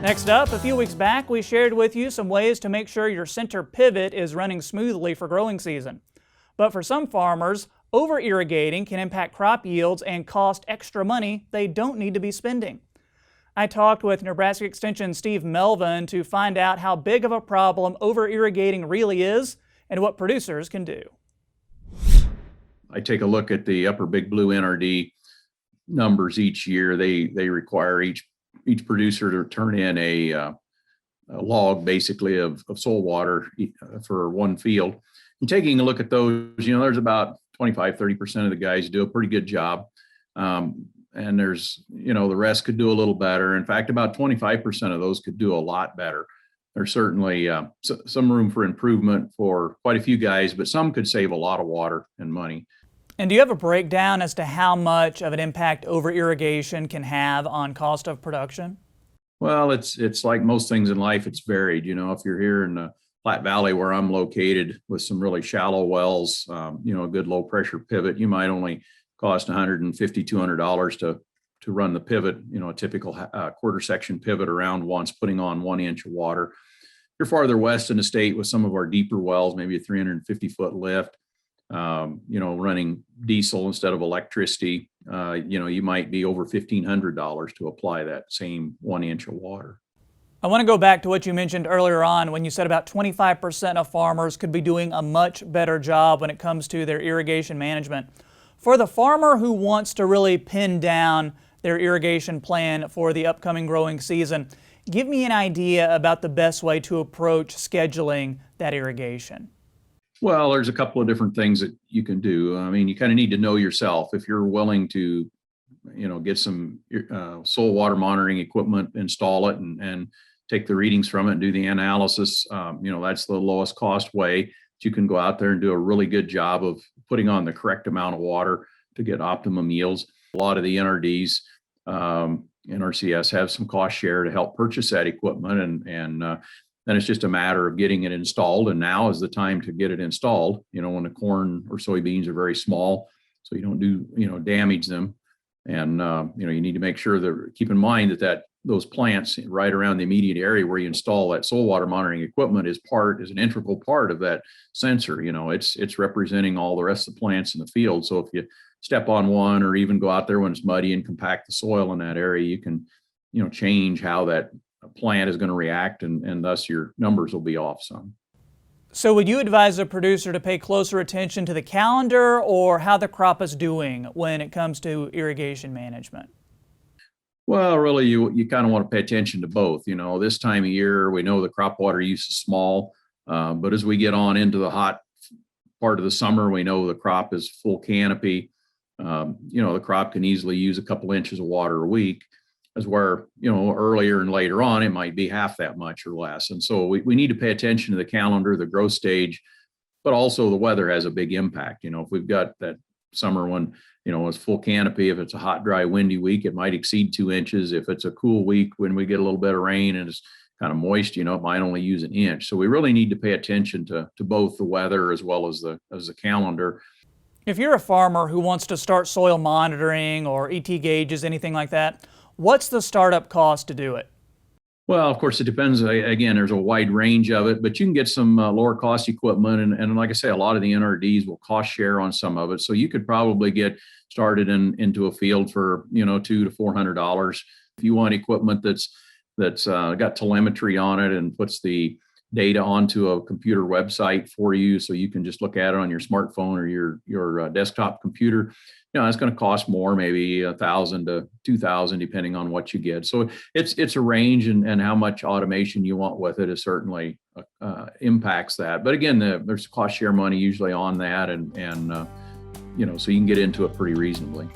Next up, a few weeks back, we shared with you some ways to make sure your center pivot is running smoothly for growing season. But for some farmers, over-irrigating can impact crop yields and cost extra money they don't need to be spending. I talked with Nebraska Extension Steve Melvin to find out how big of a problem over-irrigating really is and what producers can do. I take a look at the upper Big Blue NRD numbers each year. They require each producer to turn in a log basically of soil water for one field. And taking a look at those, there's about 25-30% of the guys do a pretty good job. And there's, the rest could do a little better. In fact, about 25% of those could do a lot better. There's certainly some room for improvement for quite a few guys, but some could save a lot of water and money. And do you have a breakdown as to how much of an impact over-irrigation can have on cost of production? Well, it's like most things in life, it's varied. If you're here in the Platte Valley where I'm located with some really shallow wells, a good low pressure pivot, you might only cost $150, $200 to run the pivot, a typical quarter section pivot around once, putting on 1 inch of water. You're farther west in the state with some of our deeper wells, maybe a 350-foot lift, running diesel instead of electricity, you might be over $1,500 to apply that same 1 inch of water. I want to go back to what you mentioned earlier on when you said about 25% of farmers could be doing a much better job when it comes to their irrigation management. For the farmer who wants to really pin down their irrigation plan for the upcoming growing season, give me an idea about the best way to approach scheduling that irrigation. Well, there's a couple of different things that you can do. I mean, you kind of need to know yourself. If you're willing to, get some soil water monitoring equipment, install it and take the readings from it and do the analysis, that's the lowest cost way. You can go out there and do a really good job of putting on the correct amount of water to get optimum yields. A lot of the NRDs, NRCS have some cost share to help purchase that equipment, and then it's just a matter of getting it installed. And now is the time to get it installed, when the corn or soybeans are very small, so you don't do, damage them. And, you need to make sure that, keep in mind that those plants right around the immediate area where you install that soil water monitoring equipment is an integral part of that sensor. It's representing all the rest of the plants in the field. So if you step on one or even go out there when it's muddy and compact the soil in that area, you can, change how that plant is going to react, and thus your numbers will be off some. So would you advise a producer to pay closer attention to the calendar or how the crop is doing when it comes to irrigation management? Well, really, you kind of want to pay attention to both. This time of year, we know the crop water use is small, but as we get on into the hot part of the summer, we know the crop is full canopy. The crop can easily use a couple inches of water a week, as where, earlier and later on, it might be half that much or less. And so we need to pay attention to the calendar, the growth stage, but also the weather has a big impact. If we've got that summer when, it's full canopy, if it's a hot, dry, windy week, it might exceed 2 inches. If it's a cool week when we get a little bit of rain and it's kind of moist, it might only use 1 inch. So we really need to pay attention to both the weather as well as the calendar. If you're a farmer who wants to start soil monitoring or ET gauges, anything like that, what's the startup cost to do it? Well, of course, it depends. Again, there's a wide range of it, but you can get some lower cost equipment. And like I say, a lot of the NRDs will cost share on some of it. So you could probably get started into a field for, $200 to $400. If you want equipment that's got telemetry on it and puts the data onto a computer website for you, so you can just look at it on your smartphone or your desktop computer, it's going to cost more, maybe $1,000 to $2,000, depending on what you get. So it's a range, and how much automation you want with it is certainly impacts that. But again, there's cost share money usually on that, and so you can get into it pretty reasonably.